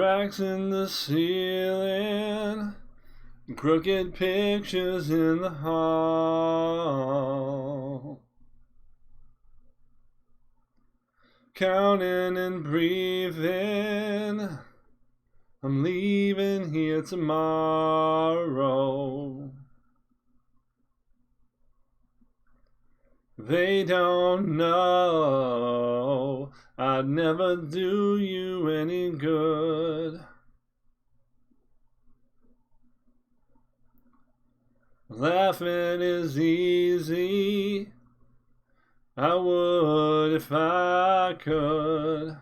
Cracks in the ceiling, crooked pictures in the hall. Counting and breathing, I'm leaving here tomorrow. They don't know I'd never do you any good. Laughing is easy, I would if I could.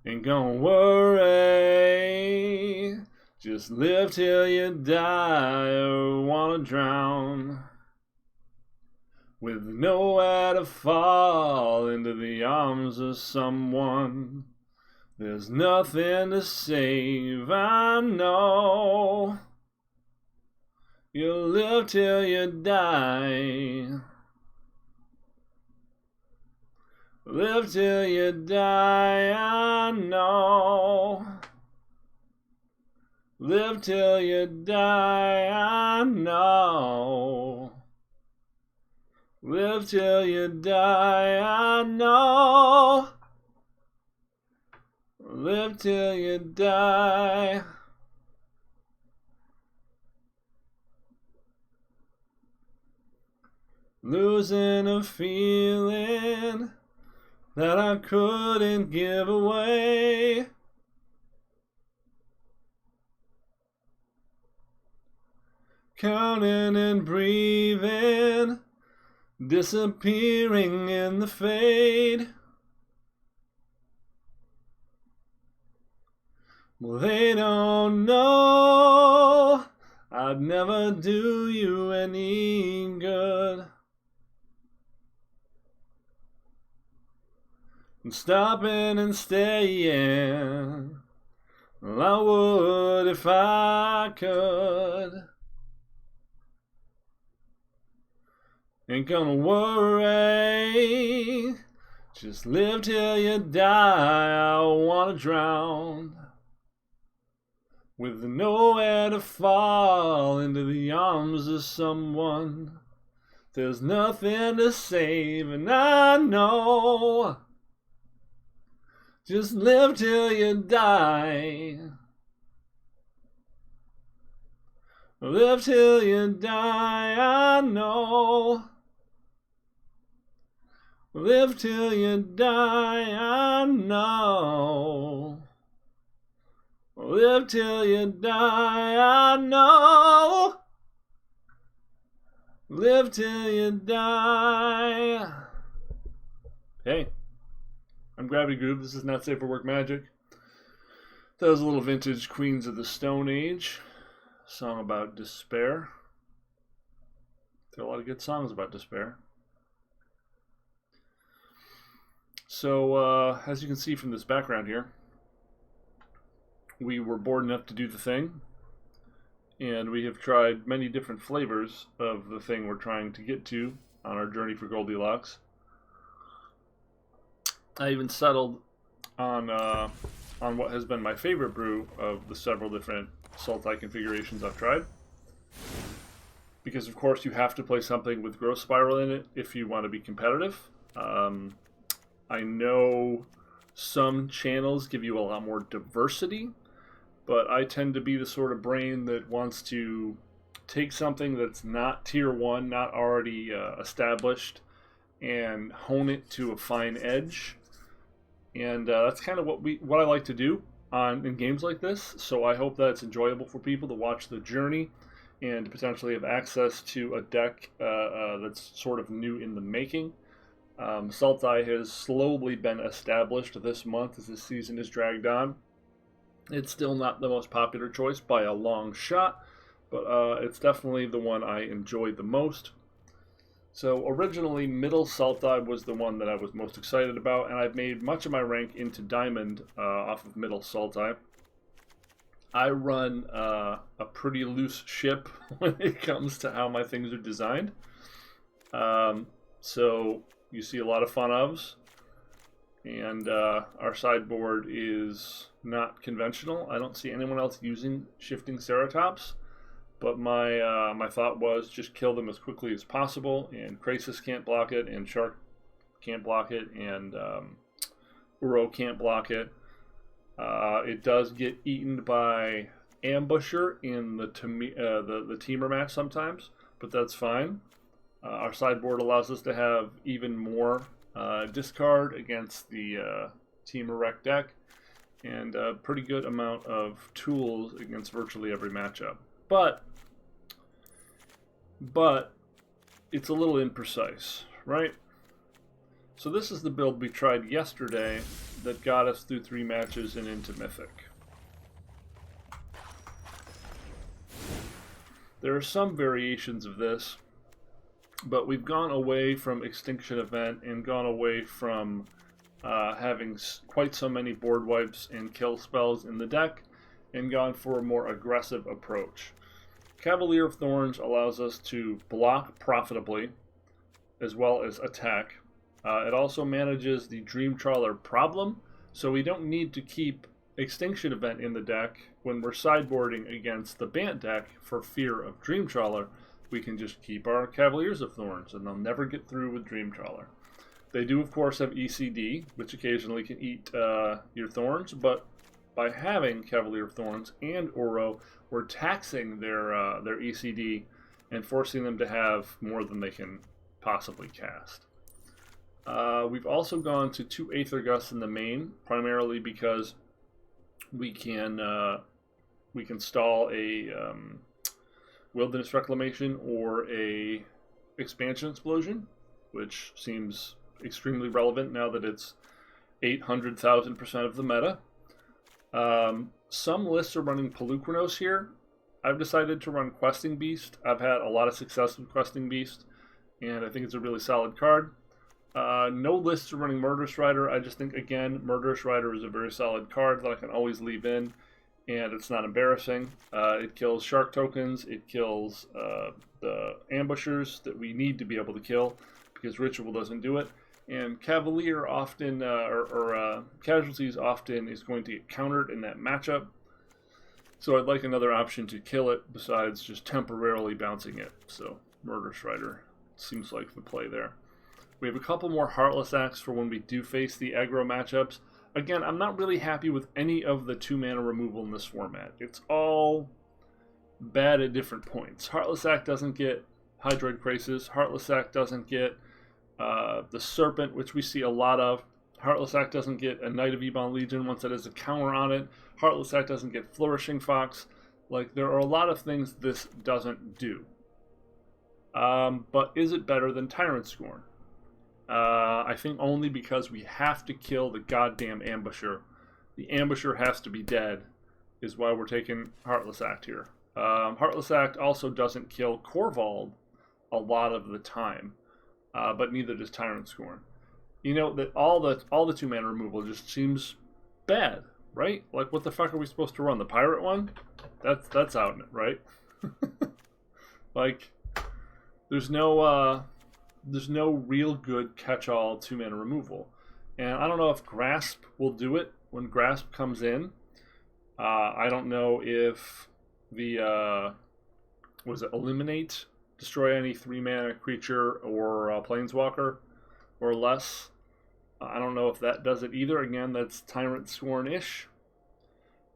Ain't gonna worry, just live till you die or wanna drown. With nowhere to fall into the arms of someone. There's nothing to save, I know. You'll live till you die. Live till you die, I know. Live till you die, I know. Live till you die, I know. Live till you die. Losing a feeling that I couldn't give away. Counting and breathing, disappearing in the fade. Well, they don't know I'd never do you any good. And stopping and staying, well, I would if I could. Ain't gonna worry, just live till you die. I wanna drown, with nowhere to fall into the arms of someone. There's nothing to save, and I know. Just live till you die. Live till you die, I know. Live till you die, I know. Live till you die, I know. Live till you die. Hey, I'm Gravity Groove. This is Not Safe for Work Magic. That was a little vintage Queens of the Stone Age song about despair. There are a lot of good songs about despair. So, as you can see from this background here, we were bored enough to do the thing, and we have tried many different flavors of the thing we're trying to get to on our journey for Goldilocks. I even settled on what has been my favorite brew of the several different Sultai configurations I've tried. Because, of course, you have to play something with Growth Spiral in it if you want to be competitive. I know some channels give you a lot more diversity, but I tend to be the sort of brain that wants to take something that's not tier 1, not already established, and hone it to a fine edge. And that's kind of what I like to do in games like this. So I hope that it's enjoyable for people to watch the journey and potentially have access to a deck that's sort of new in the making. Sultai has slowly been established this month as the season is dragged on. It's still not the most popular choice by a long shot, but it's definitely the one I enjoyed the most. So originally, Middle Sultai was the one that I was most excited about, and I've made much of my rank into Diamond off of Middle Sultai. I run a pretty loose ship when it comes to how my things are designed. So you see a lot of fun ofs, And our sideboard is not conventional. I don't see anyone else using Shifting Ceratops, but my thought was just kill them as quickly as possible, and Krasis can't block it, and Shark can't block it, and Uro can't block it. It does get eaten by Ambusher in the teamer match sometimes, but that's fine. Our sideboard allows us to have even more discard against the teamer wreck deck, and a pretty good amount of tools against virtually every matchup. But it's a little imprecise, right? So this is the build we tried yesterday that got us through 3 matches and into Mythic. There are some variations of this, but we've gone away from Extinction Event and gone away from having quite so many board wipes and kill spells in the deck, and gone for a more aggressive approach. Cavalier of Thorns allows us to block profitably, as well as attack. It also manages the Dream Trawler problem, so we don't need to keep Extinction Event in the deck when we're sideboarding against the Bant deck for fear of Dream Trawler. We can just keep our Cavaliers of Thorns, and they'll never get through with Dream Trawler. They do, of course, have ECD, which occasionally can eat your Thorns, but by having Cavalier of Thorns and Uro, we're taxing their ECD and forcing them to have more than they can possibly cast. We've also gone to 2 Aether Gusts in the main, primarily because we can stall a Wilderness Reclamation or a Expansion Explosion, which seems extremely relevant now that it's 800,000% of the meta. Some lists are running Pelucranos here. I've decided to run Questing Beast. I've had a lot of success with Questing Beast, and I think it's a really solid card. No lists are running Murderous Rider. I just think, again, Murderous Rider is a very solid card that I can always leave in, and it's not embarrassing. It kills Shark tokens. It kills the ambushers that we need to be able to kill, because Ritual doesn't do it. And Cavalier often, Casualties often is going to get countered in that matchup. So I'd like another option to kill it besides just temporarily bouncing it. So Murderous Rider seems like the play there. We have a couple more Heartless Acts for when we do face the aggro matchups. Again, I'm not really happy with any of the 2-mana removal in this format. It's all bad at different points. Heartless Act doesn't get Hydroid Krasis. Heartless Act doesn't get the Serpent, which we see a lot of. Heartless Act doesn't get a Knight of Ebon Legion once it has a counter on it. Heartless Act doesn't get Flourishing Fox. Like, there are a lot of things this doesn't do. But is it better than Tyrant Scorn? I think only because we have to kill the goddamn Ambusher. The Ambusher has to be dead, is why we're taking Heartless Act here. Heartless Act also doesn't kill Korvald a lot of the time, but neither does Tyrant Scorn. You know, that all the 2-mana removal just seems bad, right? Like, what the fuck are we supposed to run? The Pirate one? That's out, right? Like, there's no real good catch-all 2-mana removal. And I don't know if Grasp will do it when Grasp comes in. I don't know if the Eliminate, destroy any 3-mana creature or Planeswalker or less. I don't know if that does it either. Again, that's Tyrant Scorn-ish.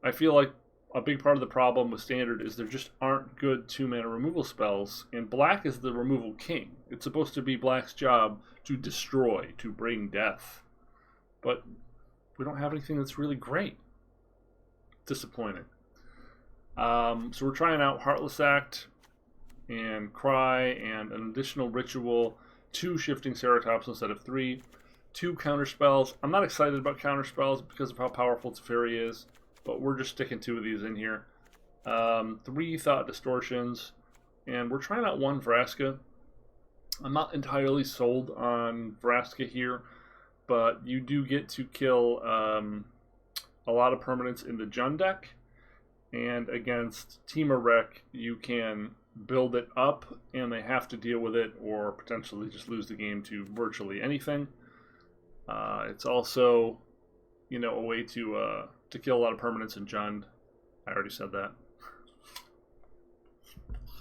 I feel like a big part of the problem with Standard is there just aren't good 2-mana removal spells, and Black is the removal king. It's supposed to be Black's job to destroy, to bring death. But we don't have anything that's really great. Disappointing. So we're trying out Heartless Act and Cry and an additional Ritual, 2 Shifting Ceratops instead of 3, 2 counter spells. I'm not excited about counter spells because of how powerful Teferi is, but we're just sticking 2 of these in here. 3 Thought Distortions, and we're trying out 1 Vraska. I'm not entirely sold on Vraska here, but you do get to kill a lot of permanents in the Jund deck, and against Teamer Wreck, you can build it up, and they have to deal with it, or potentially just lose the game to virtually anything. It's also, you know, a way to kill a lot of permanents in Jund. I already said that.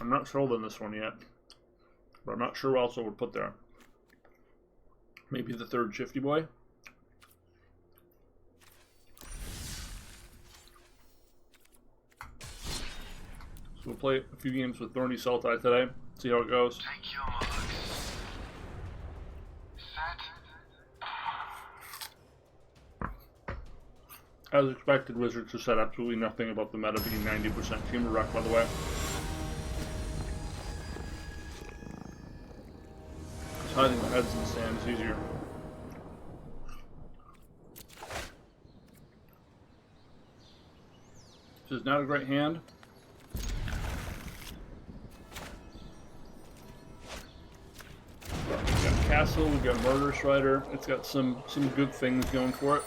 I'm not sold on this one yet, but I'm not sure what else I would put there. Maybe the third Shifty Boy. So we'll play a few games with Thorny Sultai today, see how it goes. Take your marks. Set. As expected, Wizards have said absolutely nothing about the meta being 90% Team Wreck, by the way. Because hiding the heads in the sand is easier. This is not a great hand. We've got Castle, we've got Murderous Rider. It's got some good things going for it.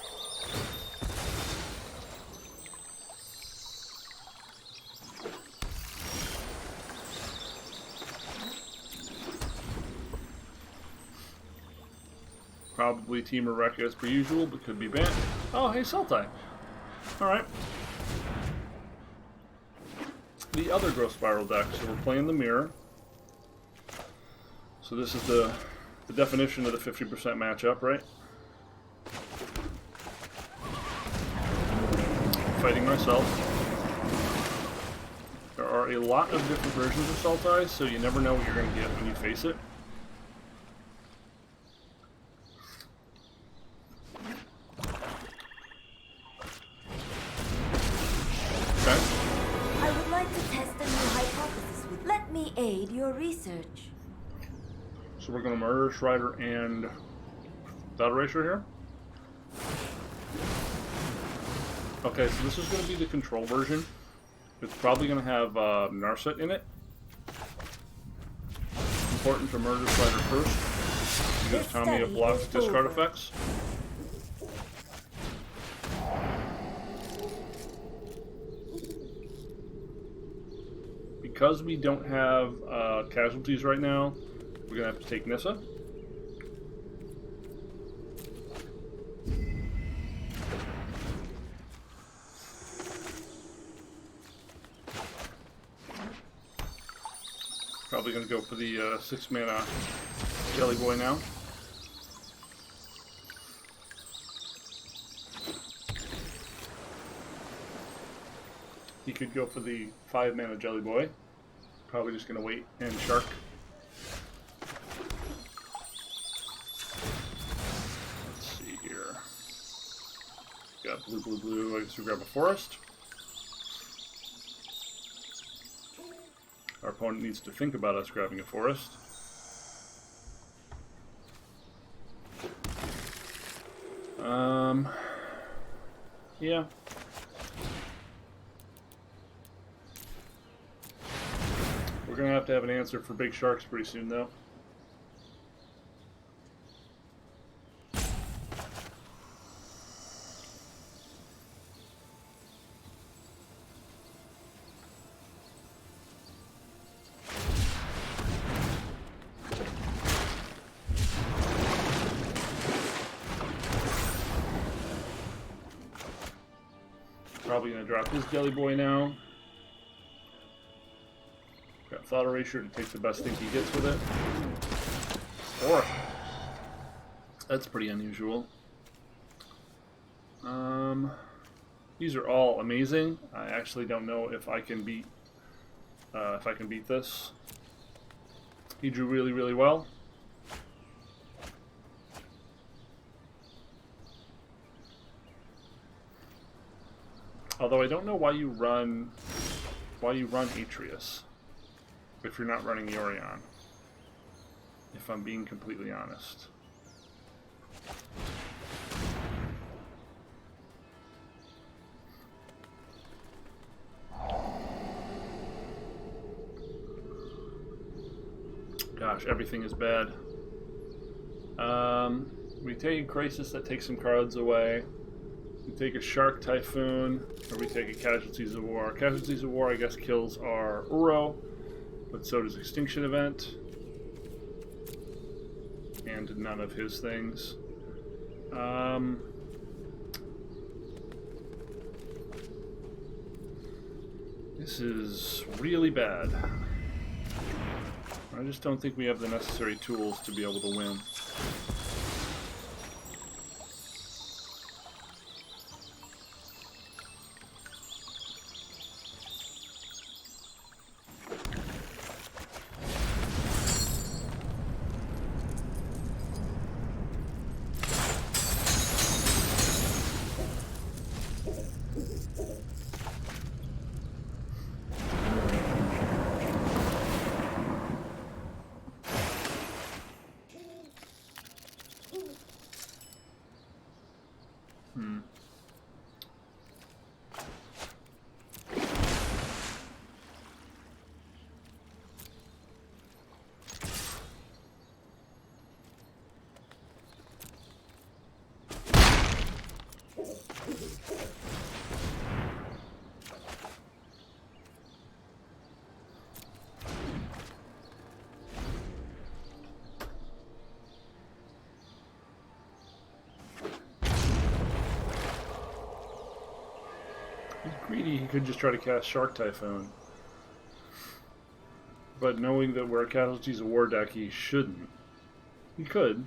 Probably Team Wreck as per usual, but could be banned. Oh, hey, Sultai. Alright. The other Growth Spiral deck. So we're playing the Mirror. So this is the definition of the 50% matchup, right? Fighting myself. There are a lot of different versions of Sultai, so you never know what you're going to get when you face it. Aid your research. So we're going to murder Strider and Dot Eraser here. Okay, so this is going to be the control version. It's probably going to have Narset in it. Important to murder Strider first, because Tommy blocks discard effects. Because we don't have casualties right now, we're going to have to take Nissa. Probably going to go for the 6-mana Jelly Boy now. He could go for the 5-mana Jelly Boy. Probably just going to wait and Shark. Let's see here. Got blue, blue, blue. I guess we grab a Forest. Our opponent needs to think about us grabbing a Forest. Yeah. We're going to have an answer for big sharks pretty soon, though. Probably going to drop his Jelly Boy now. Got Thought Erasure to take the best thing he gets with it. 4. That's pretty unusual. These are all amazing. I actually don't know if I can beat this. He drew really, really well. Although I don't know why you run Atreus if you're not running Yorion, if I'm being completely honest. Gosh, everything is bad. We take a Crisis that takes some cards away. We take a Shark Typhoon, or we take a Casualties of War. Casualties of War, I guess, kills our Uro, but so does Extinction Event. And none of his things. This is really bad. I just don't think we have the necessary tools to be able to win. He's greedy, he could just try to cast Shark Typhoon. But knowing that we're a Casualties of War deck, he shouldn't. He could.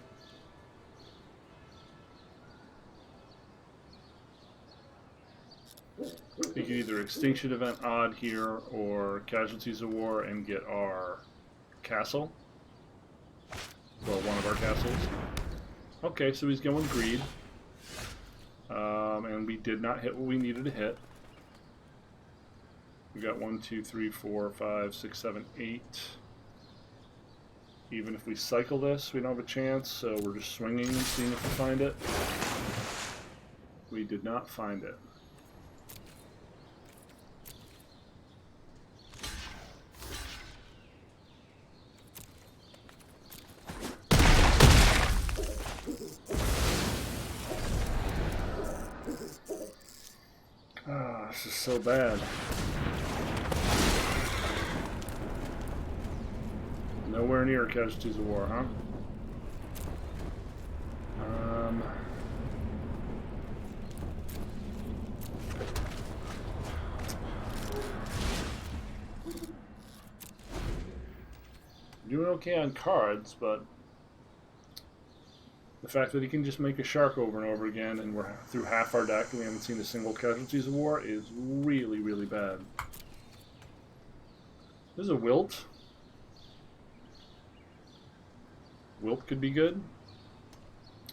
We could either Extinction Event Odd here or Casualties of War and get our castle. Well, one of our castles. Okay, so he's going Greed. And we did not hit what we needed to hit. We got 1, 2, 3, 4, 5, 6, 7, 8. Even if we cycle this, we don't have a chance, so we're just swinging and seeing if we find it. We did not find it. Ah, this is so bad. Nowhere near Casualties of War, huh? Doing okay on cards, but the fact that he can just make a shark over and over again and we're through half our deck and we haven't seen a single Casualties of War is really, really bad. There's a Wilt. Wilt could be good.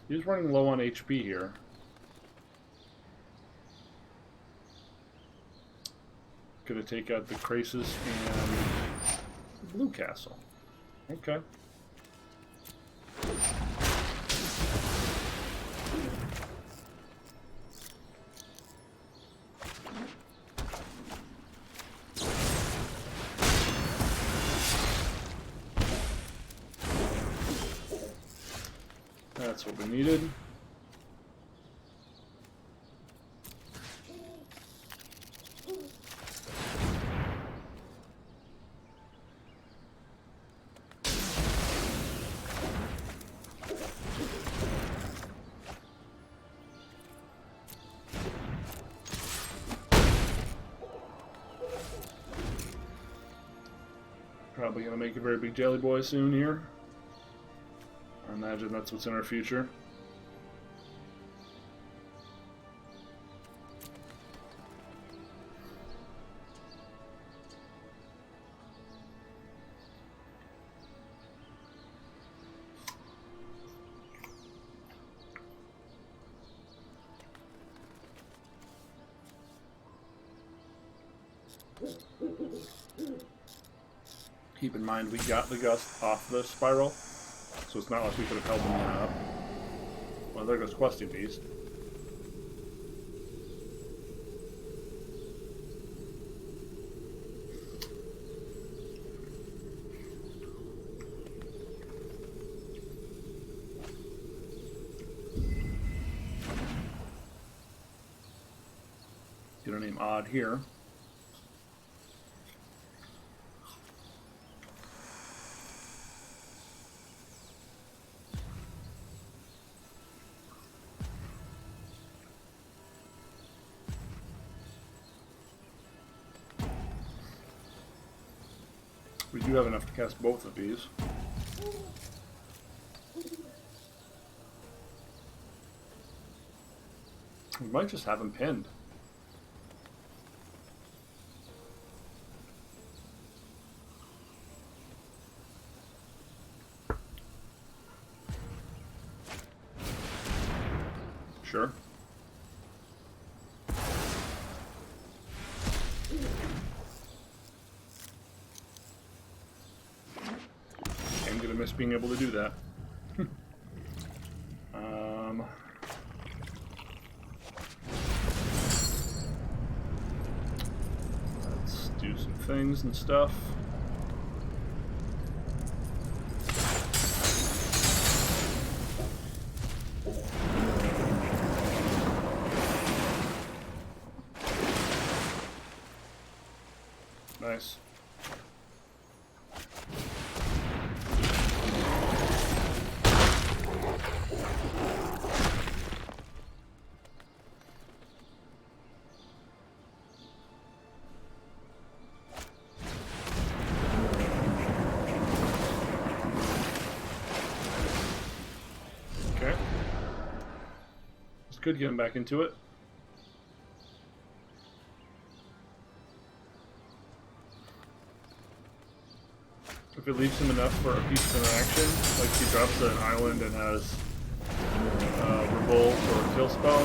He's running low on HP here. Gonna take out the Krasis and the Blue Castle. Okay. That's what we needed. Probably gonna make a very big jelly boy soon here. I imagine that's what's in our future. Keep in mind we got the Gust off the Spiral, so it's not like we could have held them up. Well, there goes Questing Beast. Get our name Odd here. We do have enough to cast both of these. We might just have him pinned. Sure. I'm gonna miss being able to do that. Let's do some things and stuff. Nice. Okay. It's good getting back into it. If it leaves him enough for a piece of interaction, like he drops an island and has Revolt or Kill Spell,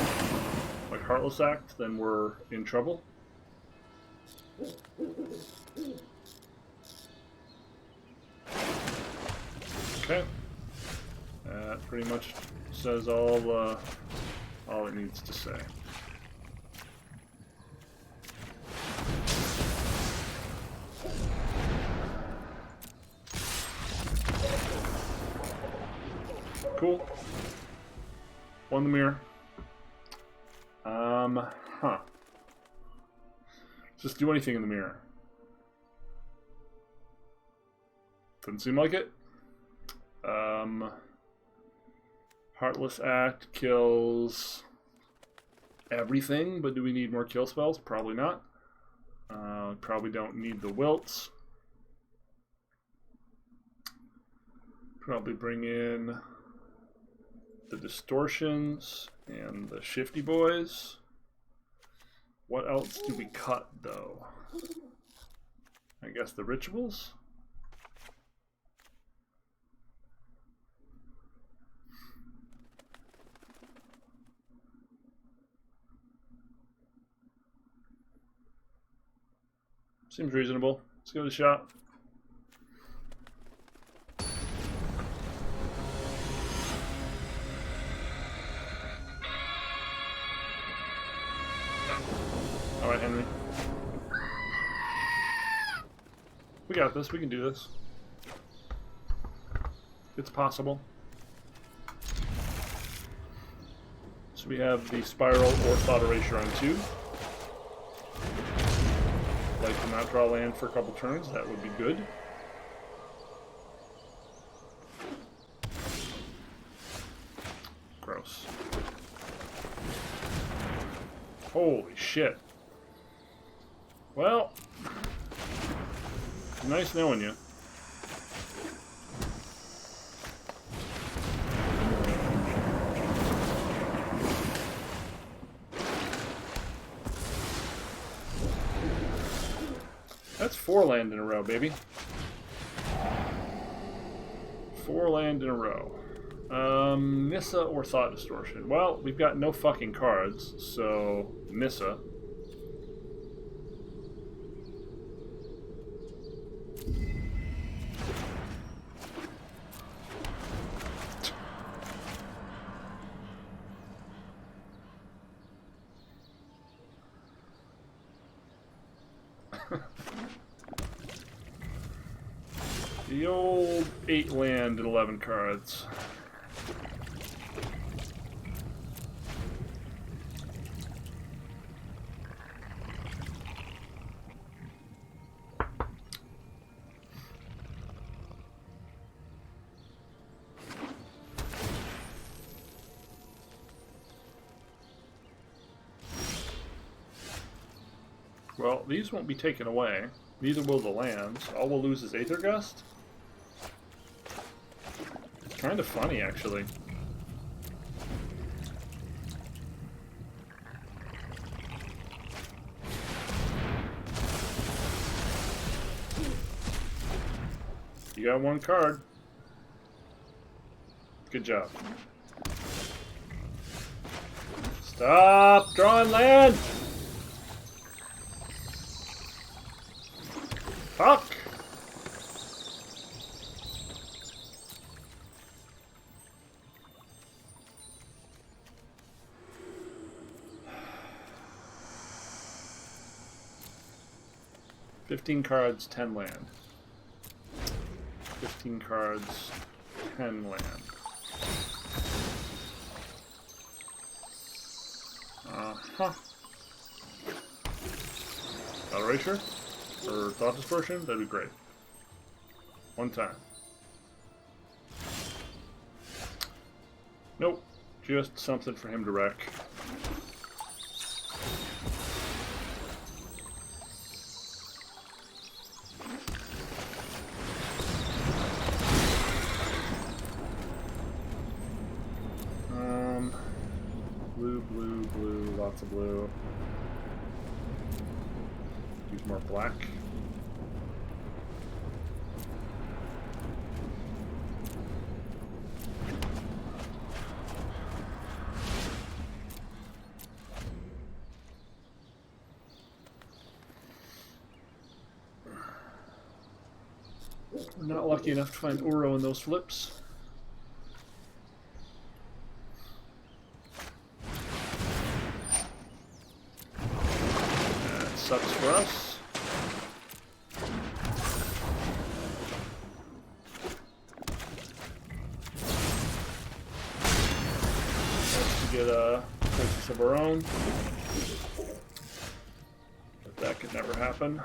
like Heartless Act, then we're in trouble. Okay. That pretty much says all it needs to say. Cool. Won the mirror. Huh. Just do anything in the mirror. Doesn't seem like it. Heartless Act kills everything, but do we need more kill spells? Probably not. Probably don't need the wilts. Probably bring in the distortions and the shifty boys. What else do we cut, though? I guess the rituals? Seems reasonable. Let's give it a shot. Alright, Henry. We got this. We can do this. It's possible. So we have the Spiral or Thought Erasure on 2. Like to not draw land for a couple turns. That would be good. Gross. Holy shit. Well, nice knowing you. That's 4 land in a row, baby. 4 land in a row. Nissa or Thought Distortion? Well, we've got no fucking cards, so Nissa. The old 8 land and 11 cards. Well, these won't be taken away. Neither will the lands. All we'll lose is Aether Gust. It's kind of funny, actually. You got one card. Good job. Stop drawing land! Fuck! $15 cards, 10 land. 15 cards, 10 land. Uh-huh. Erasure? Or Thought Dispersion? That'd be great. One time. Nope. Just something for him to wreck. Blue, lots of blue. Use more black. We're not lucky enough to find Uro in those flips. Sucks for us. Nice to get a princess of our own. But that could never happen.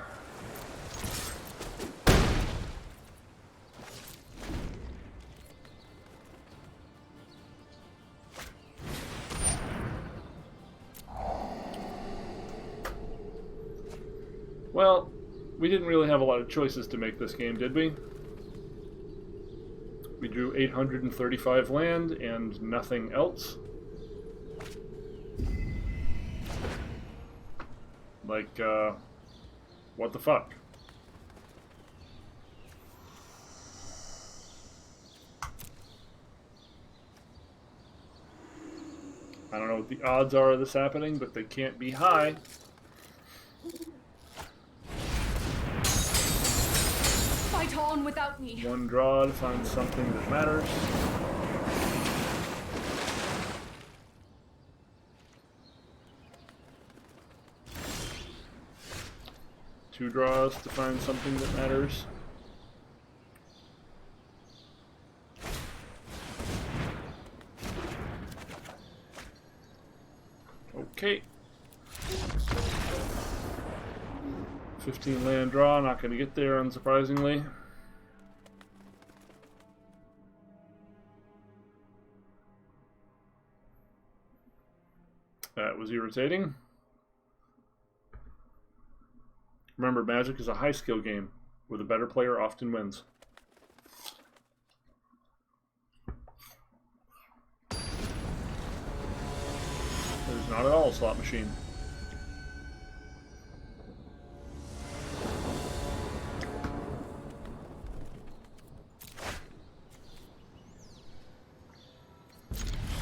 Well, we didn't really have a lot of choices to make this game, did we? We drew 835 land and nothing else. Like, what the fuck? I don't know what the odds are of this happening, but they can't be high. Fight on without me. One draw to find something that matters. Two draws to find something that matters. Okay. 15 land draw, not going to get there, unsurprisingly. That was irritating. Remember, Magic is a high skill game, where the better player often wins. It is not at all a slot machine.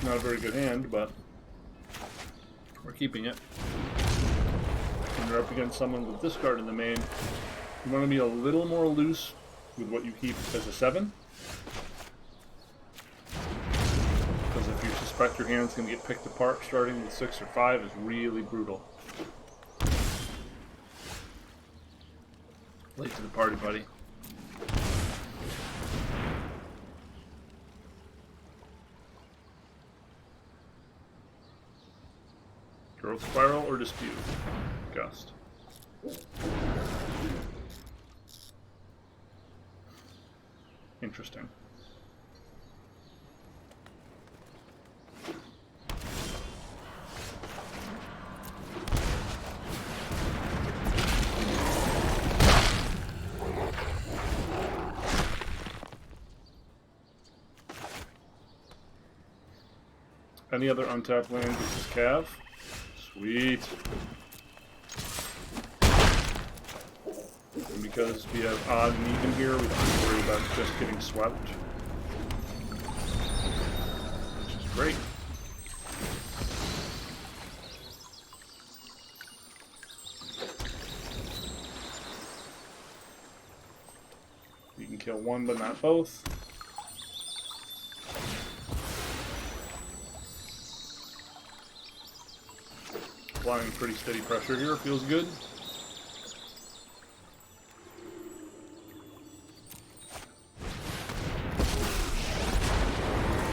Not a very good hand, but we're keeping it. When you're up against someone with this card in the main, you want to be a little more loose with what you keep as a 7. Because if you suspect your hand's going to get picked apart starting with 6 or 5, is really brutal. Late to the party, buddy. Growth Spiral or Dispute? Gust. Interesting. any other untapped land gets his Cav. Sweet. And because we have odd and even here, we don't have to worry about just getting swept. Which is great. You can kill one, but not both. Applying pretty steady pressure here, feels good.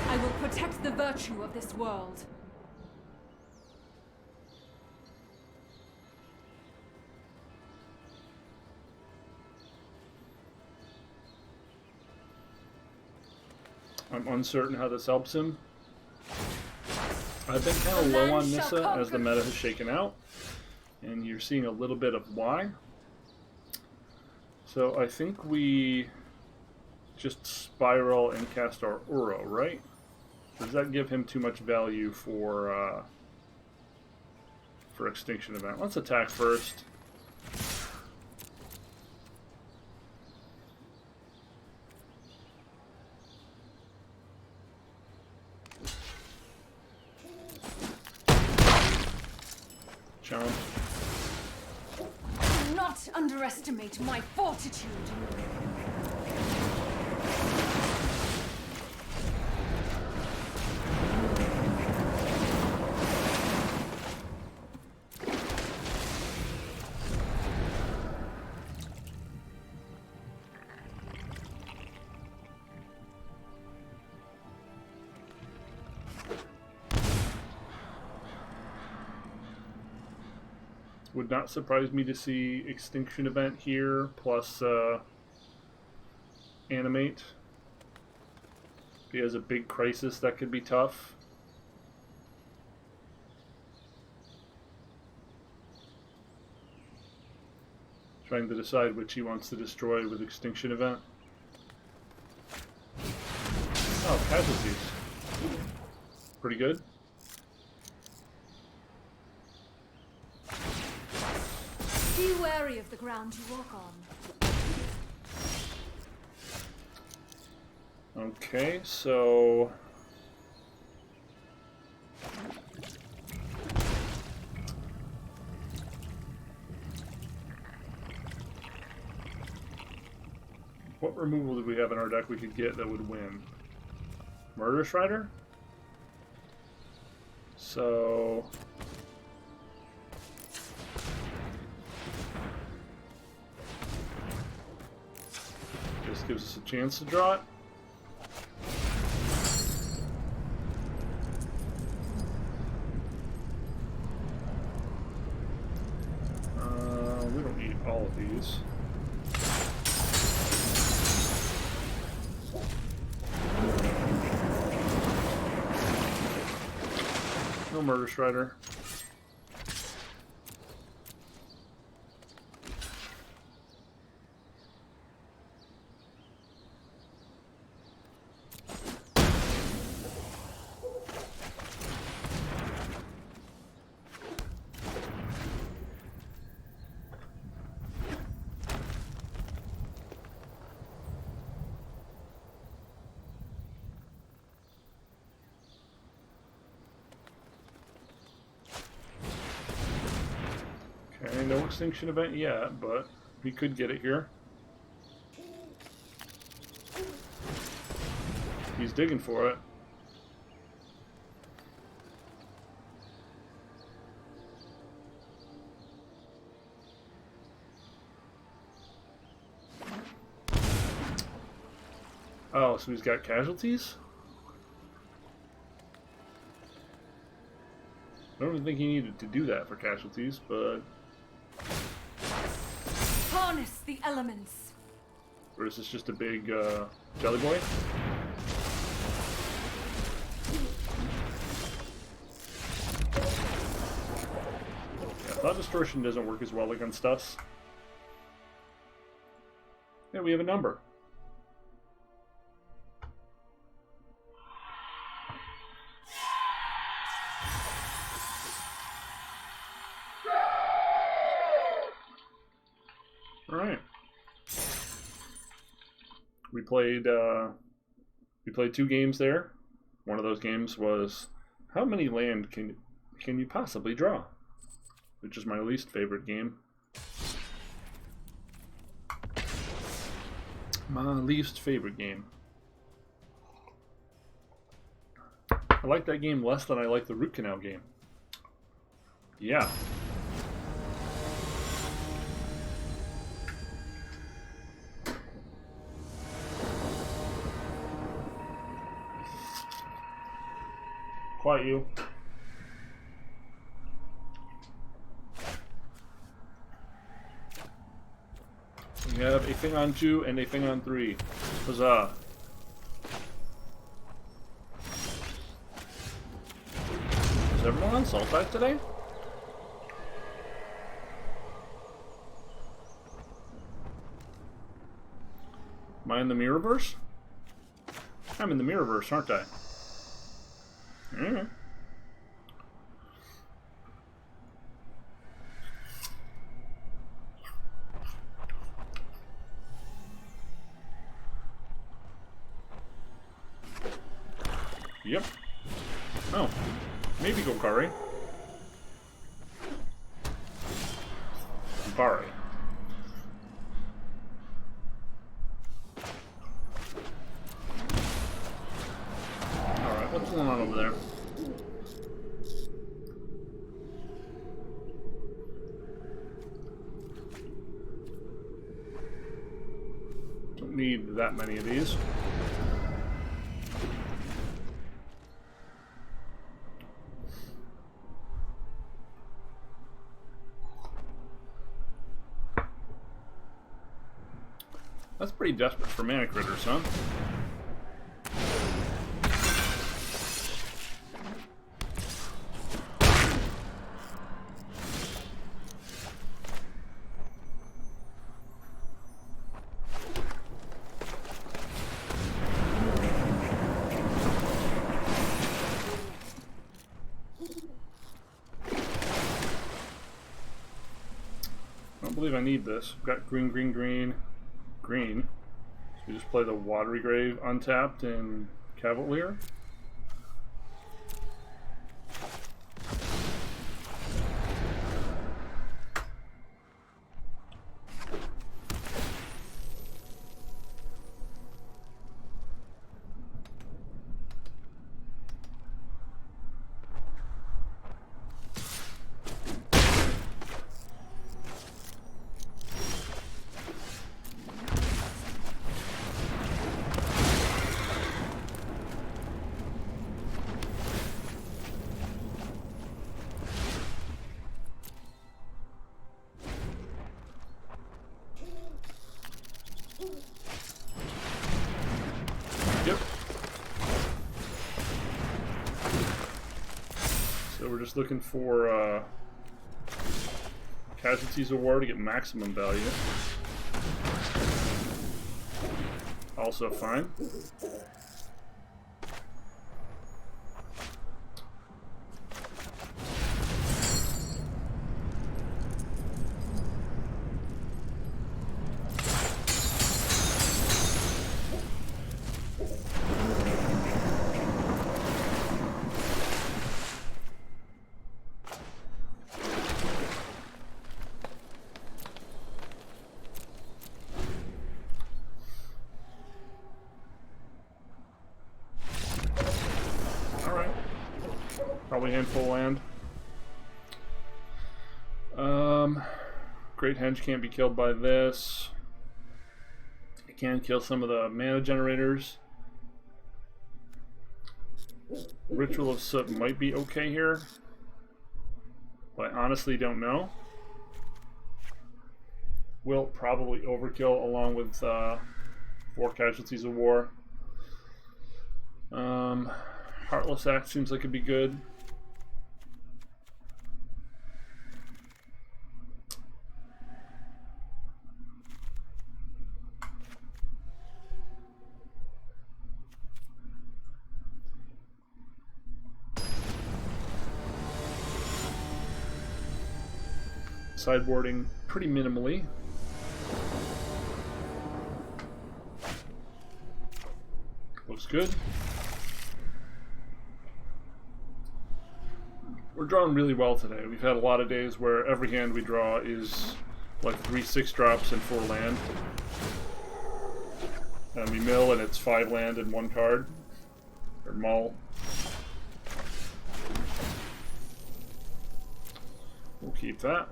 I will protect the virtue of this world. I'm uncertain how this helps him. I've been kind of low on Nissa as the meta has shaken out, and you're seeing a little bit of why. So I think we just spiral and cast our Uro, right? Does that give him too much value for Extinction Event? Let's attack first. Challenge. Do not underestimate my fortitude. Would not surprise me to see Extinction Event here, plus Animate. If he has a big crisis, that could be tough. Trying to decide which he wants to destroy with Extinction Event. Oh, Casualties. Pretty good. Be wary of the ground you walk on. Okay, so what removal did we have in our deck we could get that would win? Murderous Rider? So this gives us a chance to draw it. We don't need all of these. No Murder Strider. Okay, no Extinction Event yet, but we could get it here. He's digging for it. Oh, so he's got casualties? I don't even think he needed to do that for casualties, but... Harness the elements. Or is this just a big jelly boy? Yeah, Thought Distortion doesn't work as well against us. Yeah, we have a number. We played 2 games there. One of those games was how many land can you possibly draw, which is my least favorite game. My least favorite game. I like that game less than I like the Root Canal game. Yeah. Quiet you. We have a thing on 2 and a thing on 3. Huzzah. Is everyone on Sultai today? Am I in the Mirrorverse? I'm in the Mirrorverse, aren't I? Mm-hmm. Yep. Oh. Maybe Gokari. Gokari. Alright, what's going on over there? Don't need that many of these. That's pretty desperate for mana critters, huh? I don't believe I need this. I've got green, green, green. Green. So we just play the Watery Grave untapped and Cavalier. Yep. So we're just looking for Casualties of War to get maximum value. Also fine. Probably handful of land. Great Henge can't be killed by this. It can kill some of the mana generators. Ritual of Soot might be okay here, but I honestly don't know. Will probably overkill along with 4 Casualties of War. Heartless Act seems like it'd be good. Sideboarding pretty minimally. good. We're drawing really well today. We've had a lot of days where every hand we draw is like 3 6-drops and 4 land. And we mill and it's 5 land and 1 card. Or mull. We'll keep that.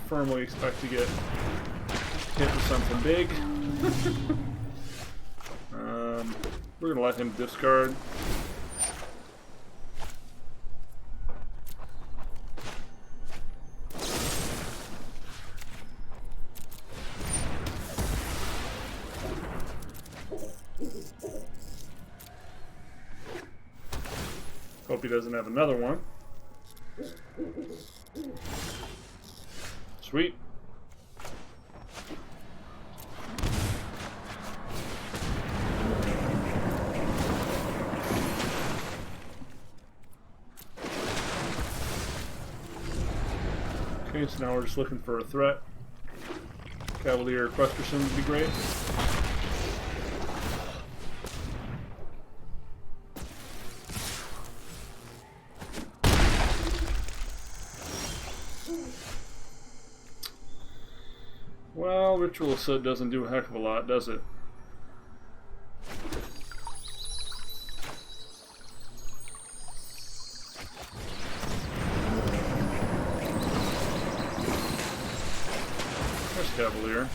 Firmly expect to get hit with something big. We're going to let him discard. Hope he doesn't have another one. Sweet. Okay, so now we're just looking for a threat. Cavalier Questerson would be great. Well, Ritual Set doesn't do a heck of a lot, does it? There's Cavalier.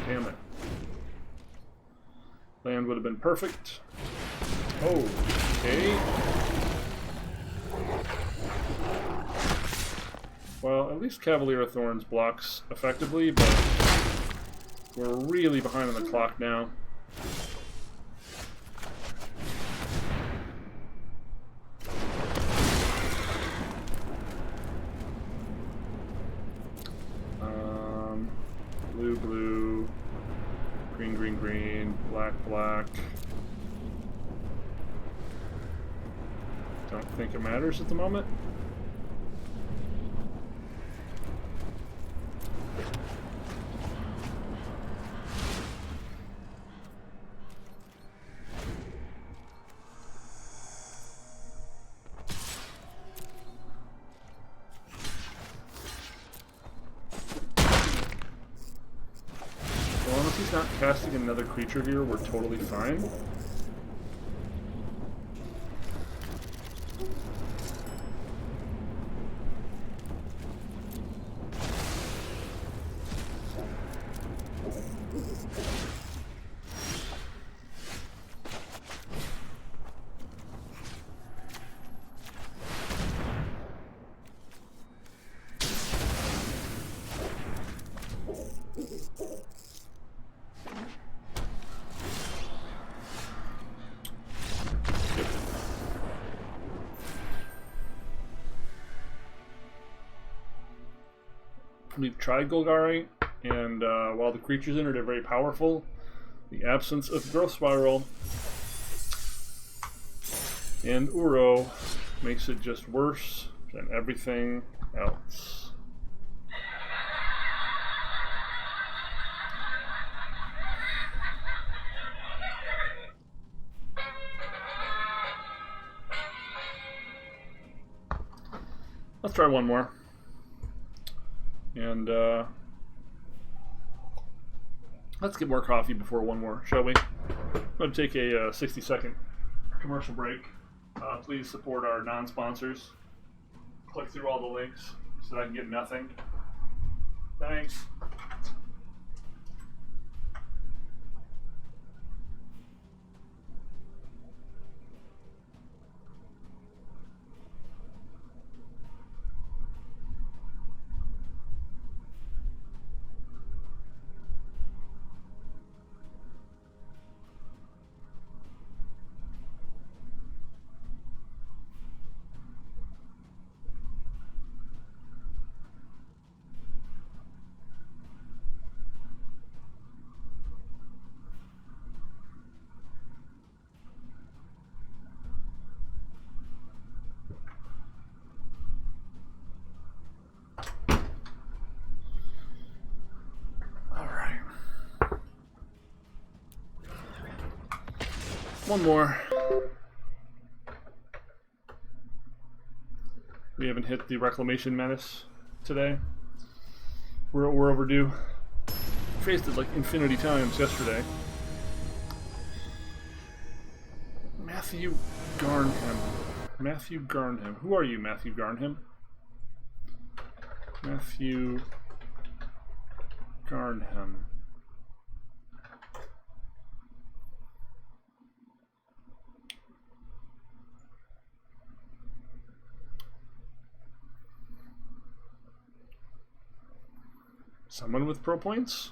Damn it. Land would have been perfect. Oh, okay. Well, at least Cavalier of Thorns blocks effectively, but we're really behind on the clock now. Blue, blue, green, green, green, black, black. Don't think it matters at the moment. As long as he's not casting another creature here, we're totally fine. We've tried Golgari, and while the creatures in it are very powerful, the absence of Growth Spiral and Uro makes it just worse than everything else. Let's try one more. And let's get more coffee before one more, shall we? I'm going to take a 60-second commercial break. Please support our non-sponsors. Click through all the links so that I can get nothing. Thanks. One more. We haven't hit the Reclamation Menace today. We're overdue. Faced it like infinity times yesterday. Matthew Garnham. Matthew Garnham. Who are you, Matthew Garnham? Matthew Garnham. Someone with pro points?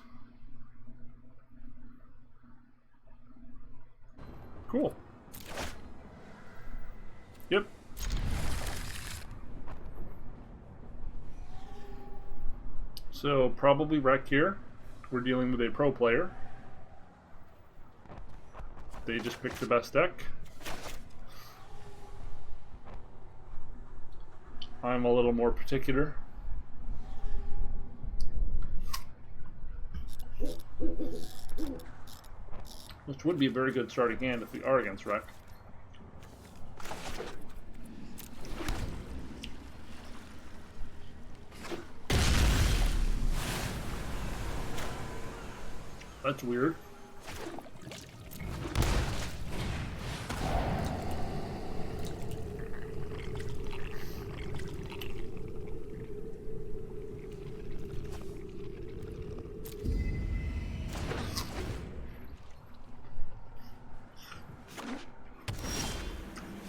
Cool. Yep. So, probably wreck here. We're dealing with a pro player. They just picked the best deck. I'm a little more particular. Which would be a very good starting hand if we are against Wreck. That's weird.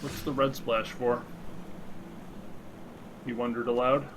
What's the red splash for? He wondered aloud.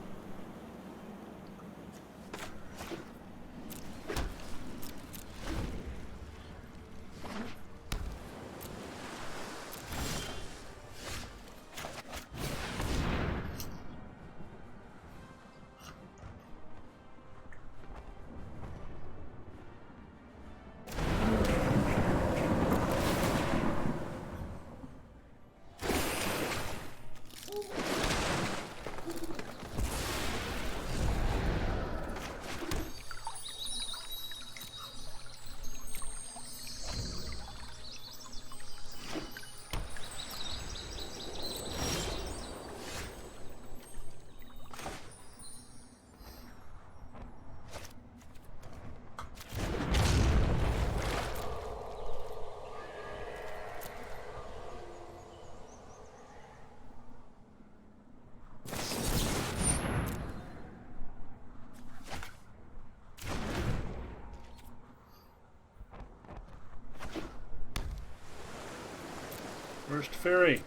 Where's teferi?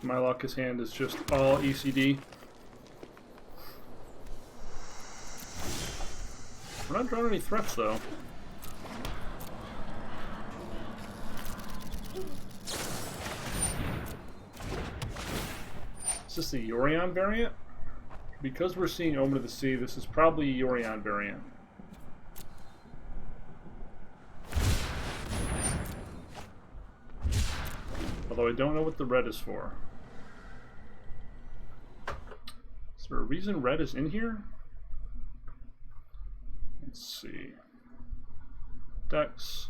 My luck, his hand is just all ECD. We're not drawing any threats though. Is this the Yorion variant? Because we're seeing Omen of the Sea, this is probably a Yorion variant. Although I don't know what the red is for. Is there a reason red is in here? Let's see. Decks.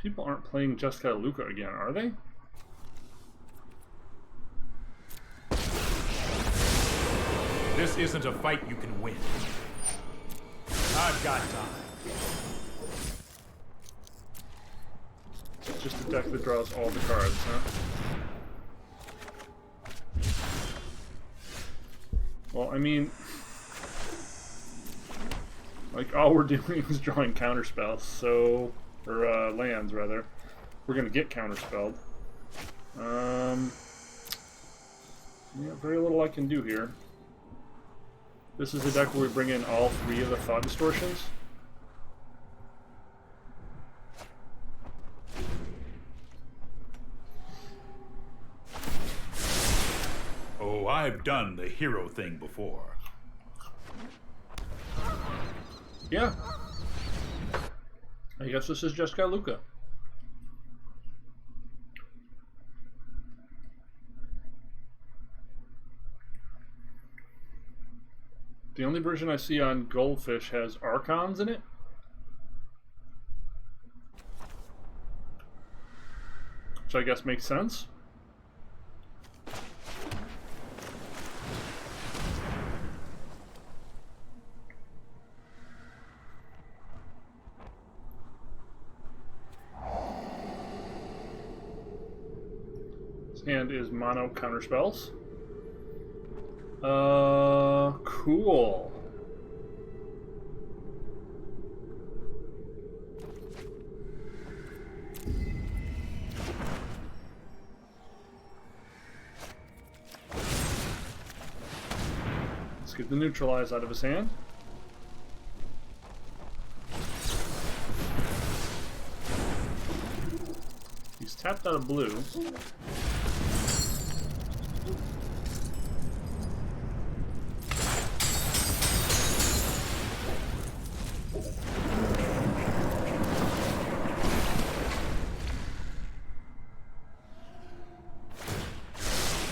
People aren't playing Jessica Luca again, are they? This isn't a fight you can win. I've got time. It's just a deck that draws all the cards, huh? Well, I mean, like, all we're doing is drawing counterspells, so, or lands rather. We're gonna get counterspelled. Yeah, very little I can do here. This is the deck where we bring in all three of the Thought Distortions. Oh, I've done the hero thing before. Yeah. I guess this is Jessica Luca. The only version I see on Goldfish has Archons in it. Which I guess makes sense. His hand is mono counter spells. Cool. Let's get the neutralize out of his hand. He's tapped out of blue.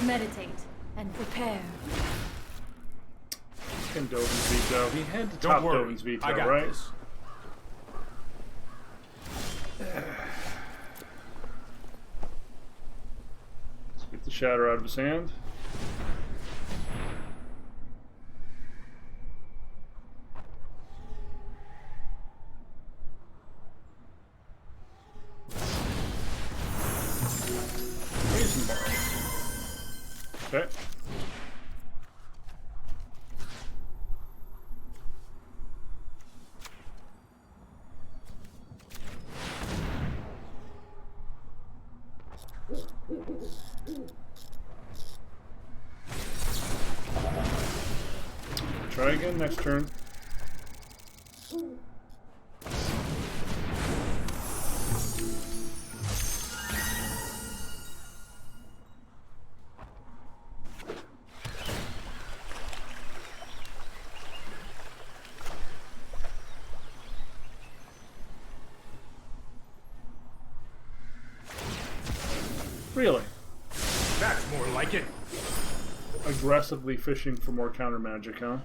Meditate and prepare. And Dovin's veto. He had to Don't top worry, Dovin's veto, I got right? this. Let's get the shatter out of his hand. Poison bar. Okay. Try again next turn. Really? That's more like it. Aggressively fishing for more counter magic, huh?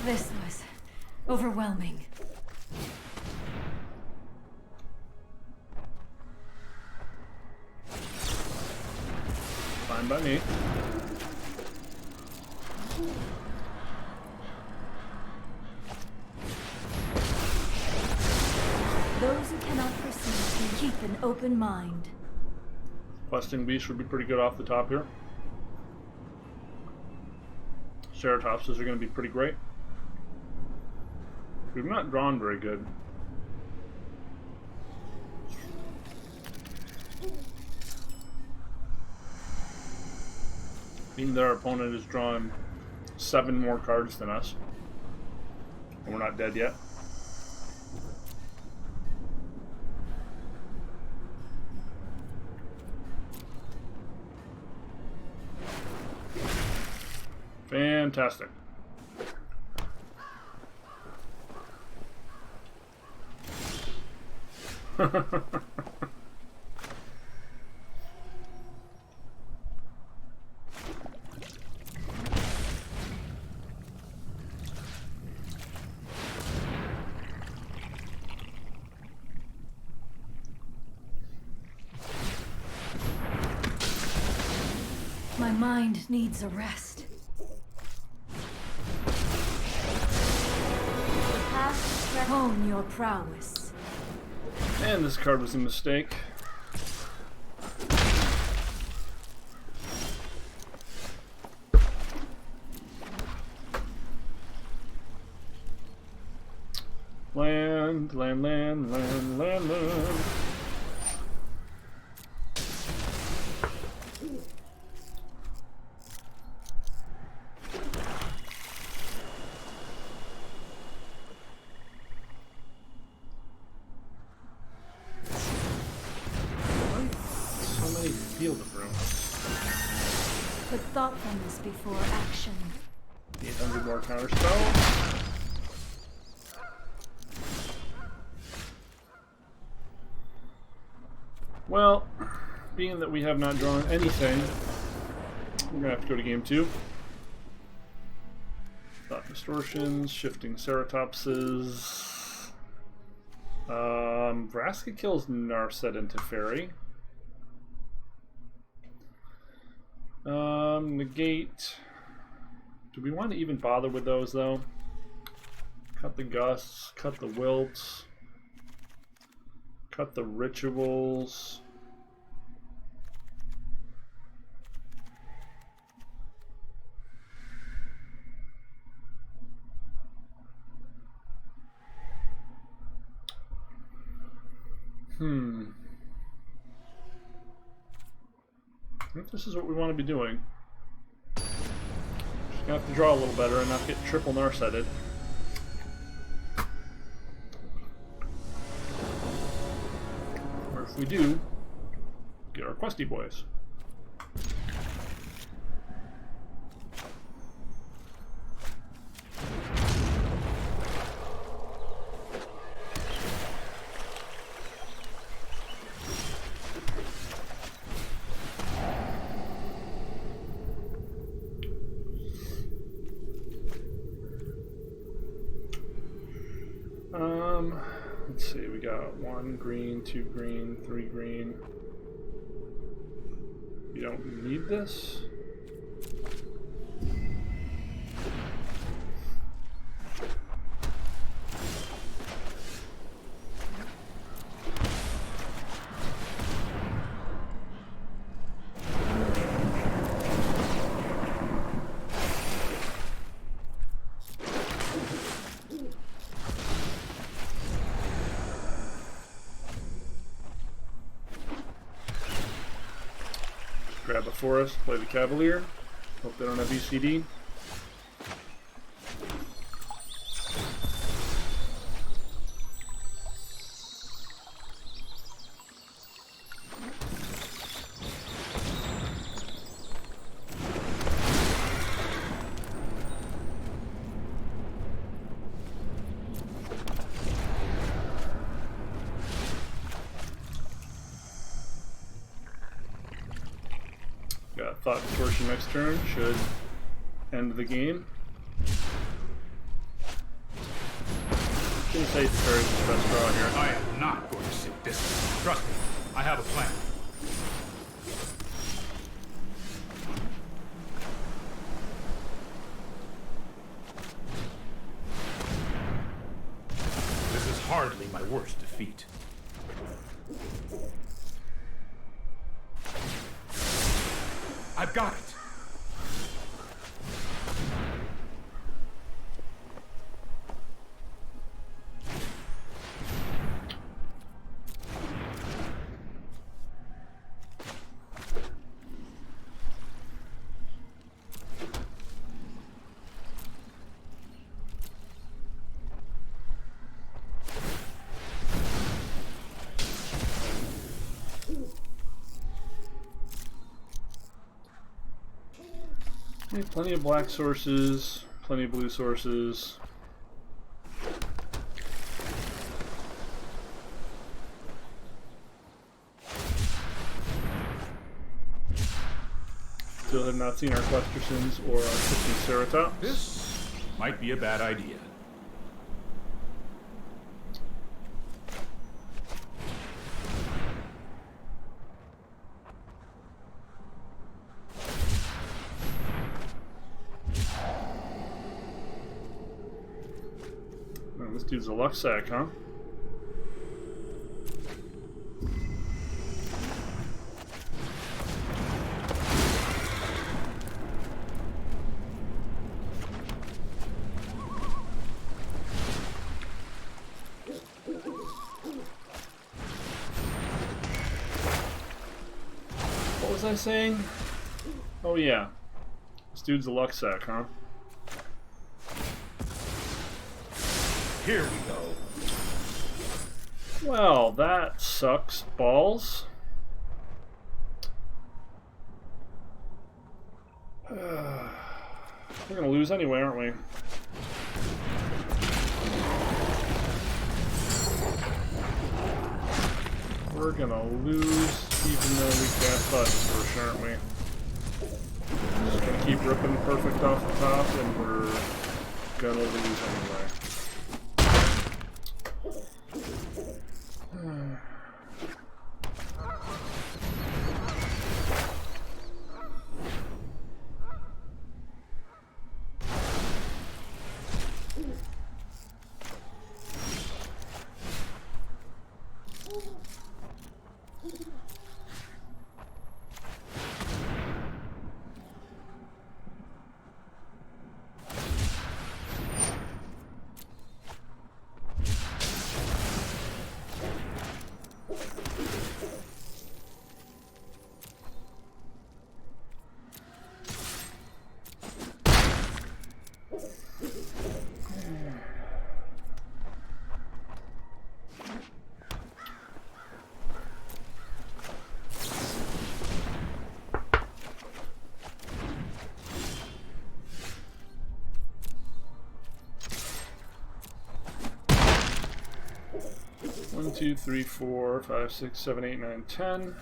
This was overwhelming. Fine by me. Those who cannot perceive can keep an open mind. Questing Beast would be pretty good off the top here. Ceratopses are going to be pretty great. We've not drawn very good. Meaning that our opponent has drawn 7 more cards than us. And we're not dead yet. Fantastic. My mind needs a rest. Hone your prowess. And this card was a mistake. land. So many field of runes. Put thoughtfulness before action. 800 more counter spell. Well, being that we have not drawn anything, we're gonna have to go to game 2. Thought distortions, shifting ceratopses. Vraska kills Narset and Teferi. Negate. Do we want to even bother with those though? Cut the gusts, cut the wilts, cut the rituals. I think this is what we want to be doing. Just gonna have to draw a little better and not get triple narsetted. Or if we do, get our questy boys. Let's see, we got 1 green, 2 green, 3 green. You don't need this? Grab a forest, play the Cavalier. Hope they don't have ECD. Got Thought Distortion next turn, should end the game. I'm gonna say Teferi's the best draw here. I am not going to sit this. Trust me, I have a plan. This is hardly my worst defeat. I've got it. Yeah, plenty of black sources, plenty of blue sources. Still have not seen our Questersons or our 50 Ceratops. This might be a bad idea. Oh, this dude's a luck sack, huh? What was I saying? Oh yeah. This dude's a luck sack, huh? Here we go. Well, that sucks balls. We're gonna lose anyway, aren't we? We're gonna lose even though we cast buttons first, aren't we? Just gonna keep ripping perfect off the top and we're gonna lose anyway. One, two, three, 4, 5, 6, 7, 8, 9, 10.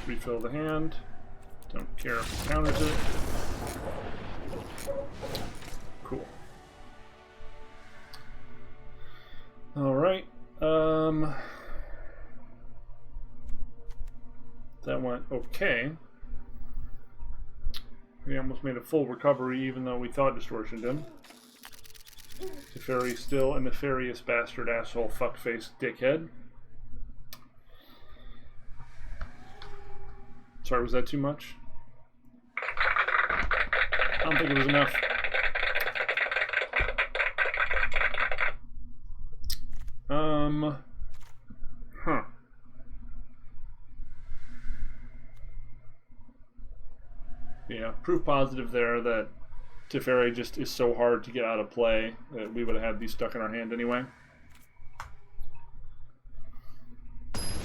Refill the hand. Don't care if it counters it. Cool. Alright. That went okay. We almost made a full recovery even though we thought Distortion did. Teferi still a nefarious bastard asshole fuckface dickhead. Sorry, was that too much? I don't think it was enough. Huh. Yeah, proof positive there that Teferi just is so hard to get out of play that we would have had these stuck in our hand anyway.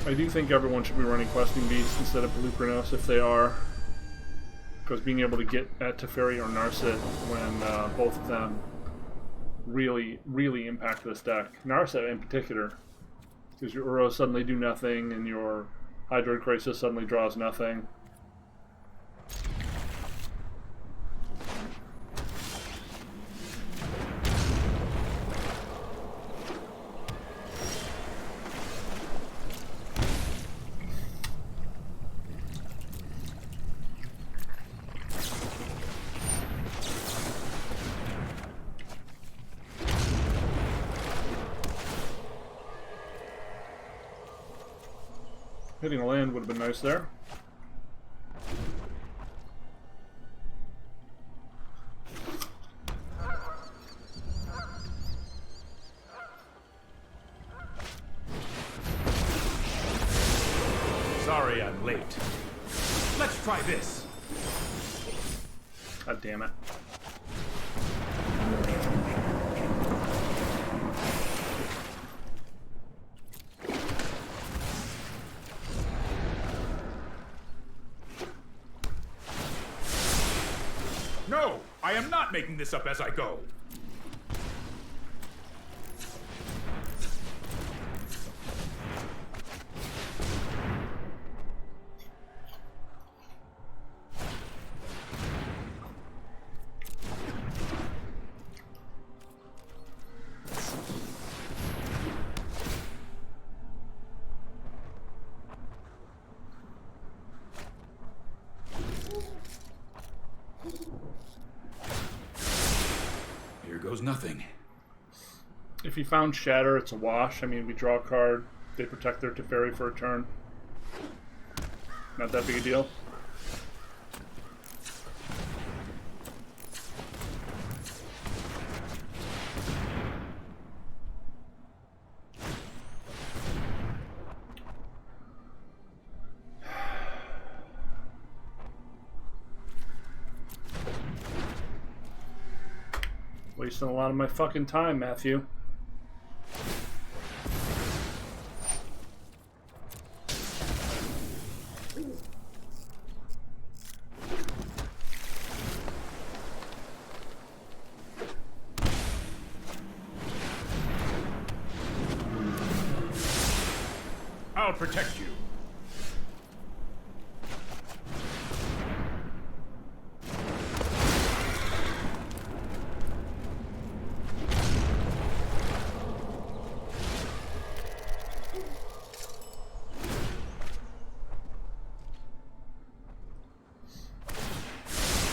I do think everyone should be running Questing Beast instead of Pelucranos if they are, because being able to get at Teferi or Narset when both of them really impact this deck. Narset in particular, because your Uros suddenly do nothing and your Hydroid Crisis suddenly draws nothing. Hitting a land would have been nice there. Sorry I'm late. Let's try this. God damn it. No, I am not making this up as I go. Goes nothing. If you found Shatter, it's a wash. I mean, we draw a card, they protect their Teferi for a turn. Not that big a deal. Wasting a lot of my fucking time, Matthew. I'll protect you.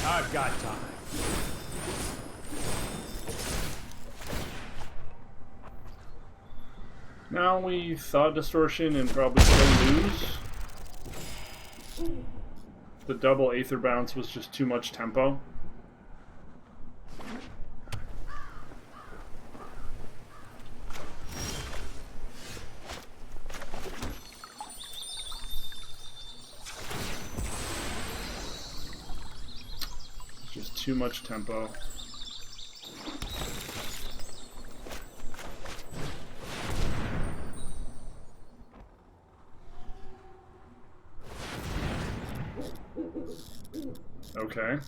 I've got time. Now we thought distortion and probably still lose. The double Aether bounce was just too much tempo. Just too much tempo. Okay.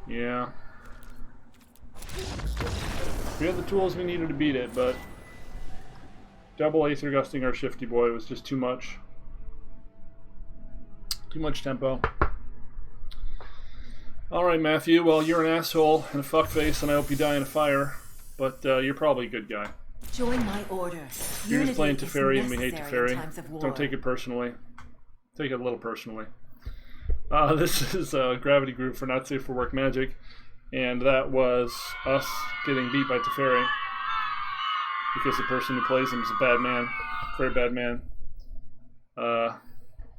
Yeah. We had the tools we needed to beat it, but double Aether Gusting our Shifty Boy was just too much. Too much tempo. Alright, Matthew, well, you're an asshole and a fuckface, and I hope you die in a fire, but you're probably a good guy. Join my order. You're just playing Unity is Teferi and we hate necessary in Teferi. times of war. Don't take it personally. Take it a little personally. This is a Gravity Group for Not Safe for Work Magic, and that was us getting beat by Teferi because the person who plays him is a bad man. Very bad man.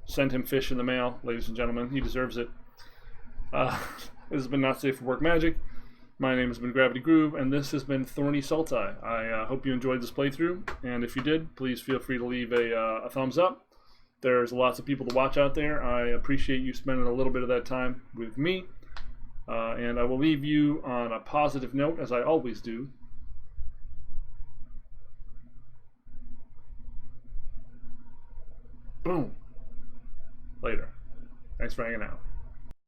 Send him fish in the mail, ladies and gentlemen. He deserves it. This has been Not Safe for Work Magic. My name has been Gravity Groove, and this has been Thorny Sultai. I hope you enjoyed this playthrough, and if you did, please feel free to leave a thumbs up. There's lots of people to watch out there. I appreciate you spending a little bit of that time with me, and I will leave you on a positive note, as I always do. Boom. Later. Thanks for hanging out.